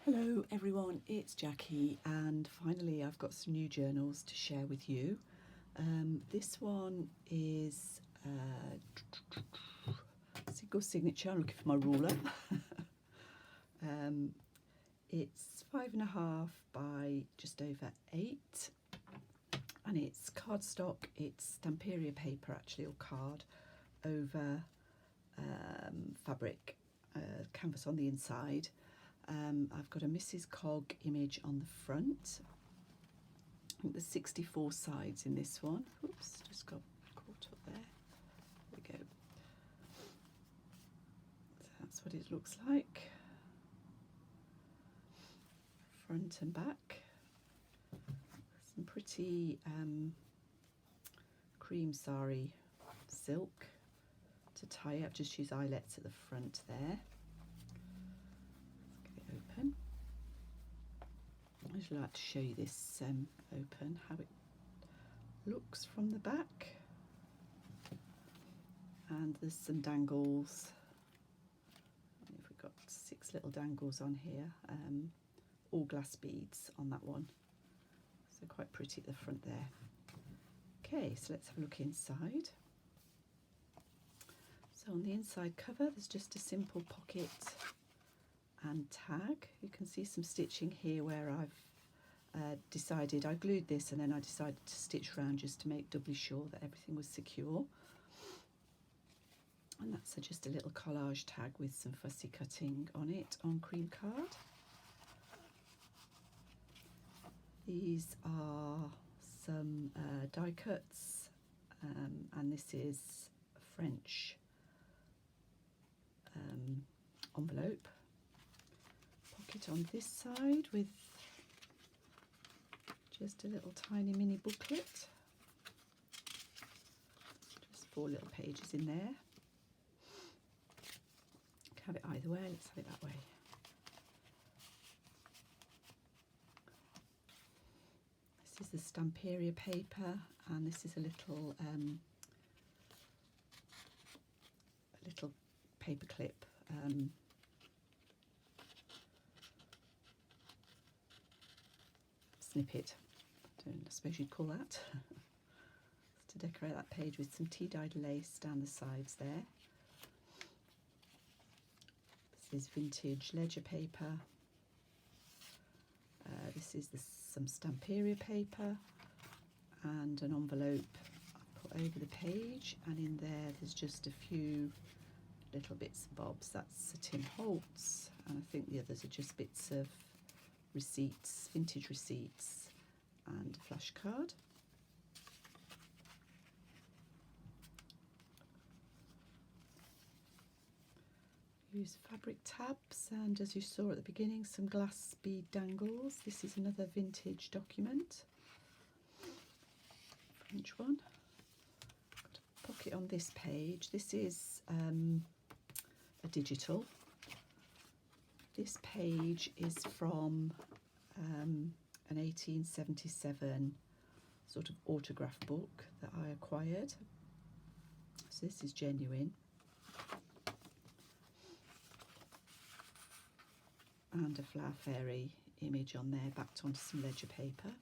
Hello everyone, it's Jackie, and finally I've got some new journals to share with you. This one is single signature. I'm looking for my ruler. It's 5.5 by just over 8, and it's cardstock. It's Stamperia paper actually, or card, over fabric, canvas on the inside. I've got a Mrs. Cog image on the front. I think there's 64 sides in this one. Oops, just got caught up there. There we go. So that's what it looks like. Front and back. Some pretty cream sari silk to tie up. Just use eyelets at the front there. Open. I'd like to show you this open, how it looks from the back, and there's some dangles. We've got 6 little dangles on here, all glass beads on that one, so quite pretty at the front there. Okay, so let's have a look inside. So on the inside cover there's just a simple pocket and tag. You can see some stitching here where I've decided, I glued this and then I decided to stitch around just to make doubly sure that everything was secure. And that's just a little collage tag with some fussy cutting on it on cream card. These are some die cuts, and this is a French envelope. Pocket on this side with just a little tiny mini booklet, just 4 little pages in there. Have it either way, let's have it that way. This is the Stamperia paper, and this is a little paper clip, snippet, I suppose you'd call that, to decorate that page with some tea-dyed lace down the sides there. This is vintage ledger paper. This is some Stamperia paper and an envelope I put over the page, and in there's just a few little bits and bobs. That's a Tim Holtz, and I think the others are just bits of receipts, vintage receipts, and a flash card. Use fabric tabs, and as you saw at the beginning, some glass bead dangles. This is another vintage document, French one. Got a pocket on this page. This is a digital. This page is from an 1877 sort of autograph book that I acquired. So this is genuine. And a flower fairy image on there, backed onto some ledger paper.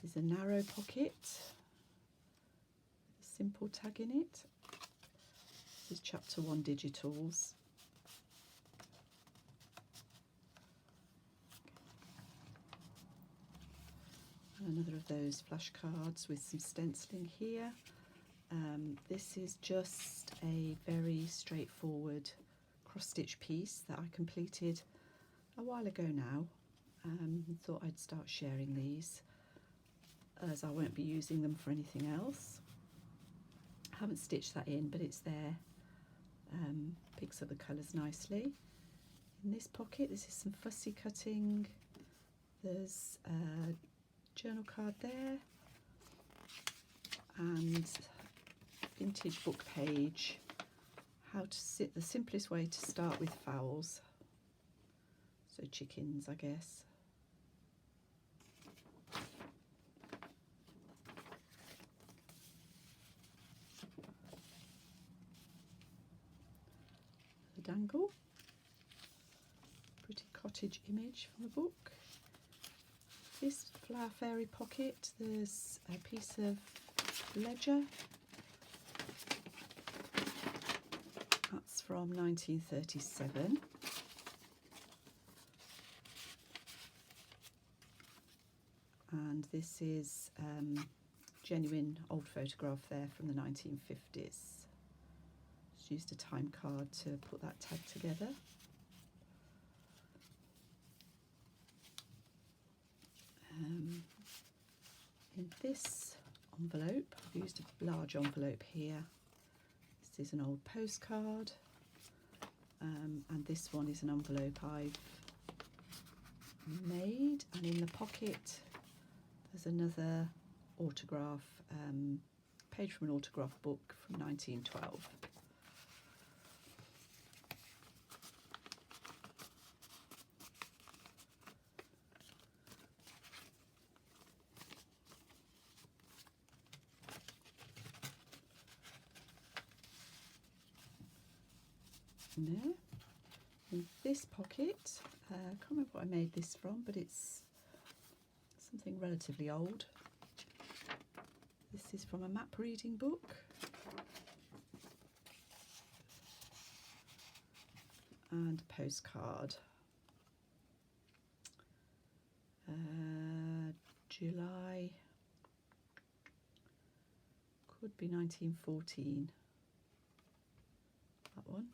This is a narrow pocket with a simple tag in it. This is chapter 1 digitals. And another of those flashcards with some stenciling here. This is just a very straightforward cross-stitch piece that I completed a while ago now. Thought I'd start sharing these as I won't be using them for anything else. I haven't stitched that in, but it's there. Picks up the colours nicely. In this pocket, this is some fussy cutting. There's a journal card there, and vintage book page. How to sit, the simplest way to start with fowls. So chickens, I guess. The dangle. cottage image from the book. This flower fairy pocket, there's a piece of ledger. That's from 1937. And this is genuine old photograph there from the 1950s. Just used a time card to put that tag together. In this envelope, I've used a large envelope here. This is an old postcard, and this one is an envelope I've made, and in the pocket there's another autograph, page from an autograph book from 1912. There. In this pocket, I can't remember what I made this from, but it's something relatively old. This is from a map reading book. And a postcard. July, could be 1914, that one.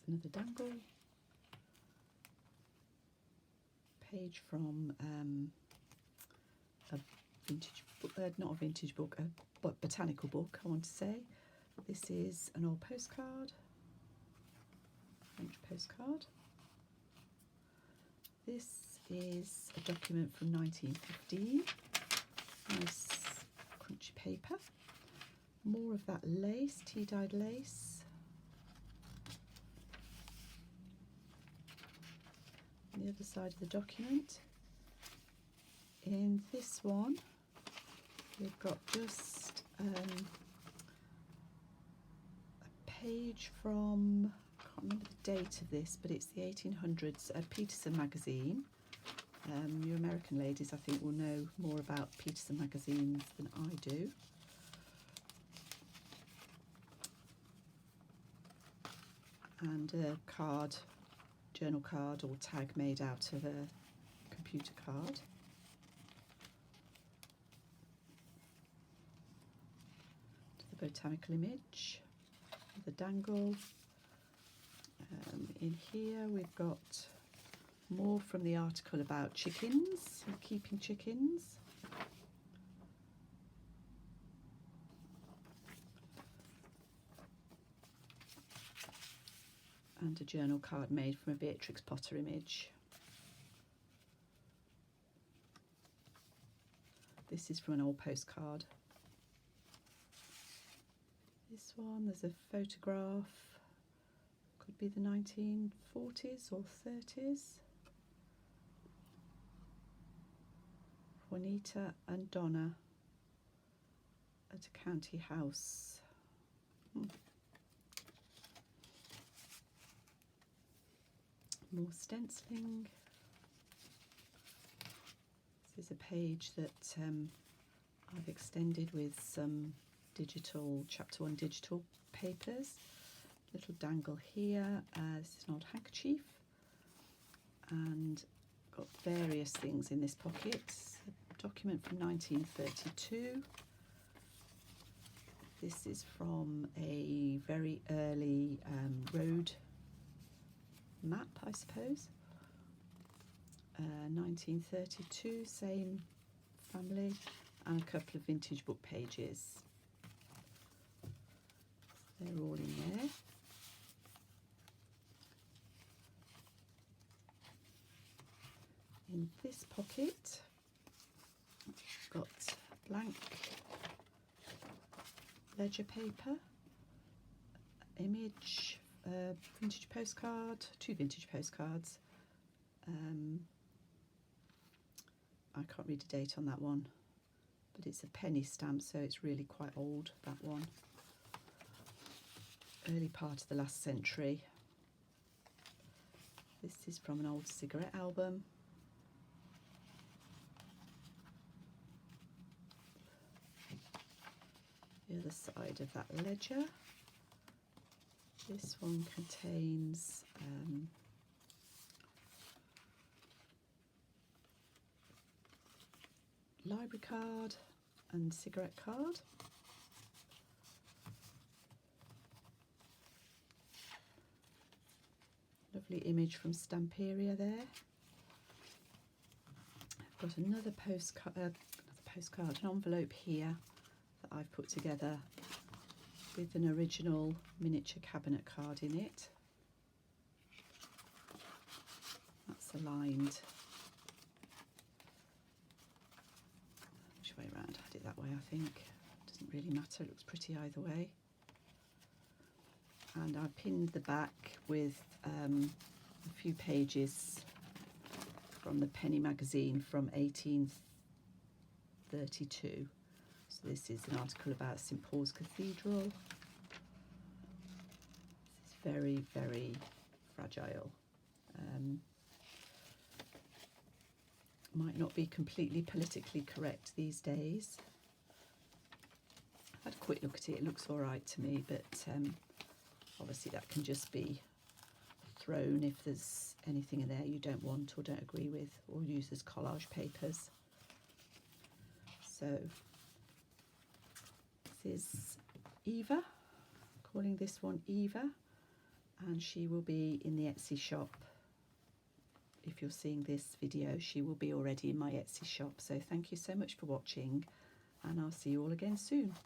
Another dangle, page from a vintage book, not a vintage book, a botanical book, I want to say. This is an old postcard, French postcard. This is a document from 1915, nice crunchy paper. More of that lace, tea-dyed lace. The other side of the document. In this one, we've got just a page from, I can't remember the date of this, but it's the 1800s, a Peterson magazine. You American ladies, I think, will know more about Peterson magazines than I do. And a card, journal card or tag made out of a computer card. The botanical image, the dangle. In here we've got more from the article about chickens and keeping chickens. And a journal card made from a Beatrix Potter image. This is from an old postcard. This one, there's a photograph, could be the 1940s or 30s. Juanita and Donna at a county house. More stenciling. This is a page that I've extended with some digital, chapter 1 digital papers. Little dangle here. This is an old handkerchief. And got various things in this pocket. A document from 1932. This is from a very early road map, I suppose. 1932, same family, and a couple of vintage book pages. They're all in there. In this pocket, I've got blank ledger paper, image, vintage postcard, 2 vintage postcards. I can't read the date on that one, but it's a penny stamp, so it's really quite old, that one. early part of the last century. This is from an old cigarette album. The other side of that ledger. This one contains library card and cigarette card. Lovely image from Stamperia there. I've got another postcard, an envelope here that I've put together with an original miniature cabinet card in it. That's aligned. Which way around? I had it that way, I think. Doesn't really matter, it looks pretty either way. And I pinned the back with a few pages from the Penny magazine from 1832. So this is an article about St Paul's Cathedral. This is very, very fragile. Might not be completely politically correct these days. I've had a quick look at it, it looks all right to me, but obviously that can just be thrown if there's anything in there you don't want or don't agree with, or use as collage papers. So this is Eva, calling this one Eva, and she will be in the Etsy shop. If you're seeing this video, she will be already in my Etsy shop. So thank you so much for watching, and I'll see you all again soon.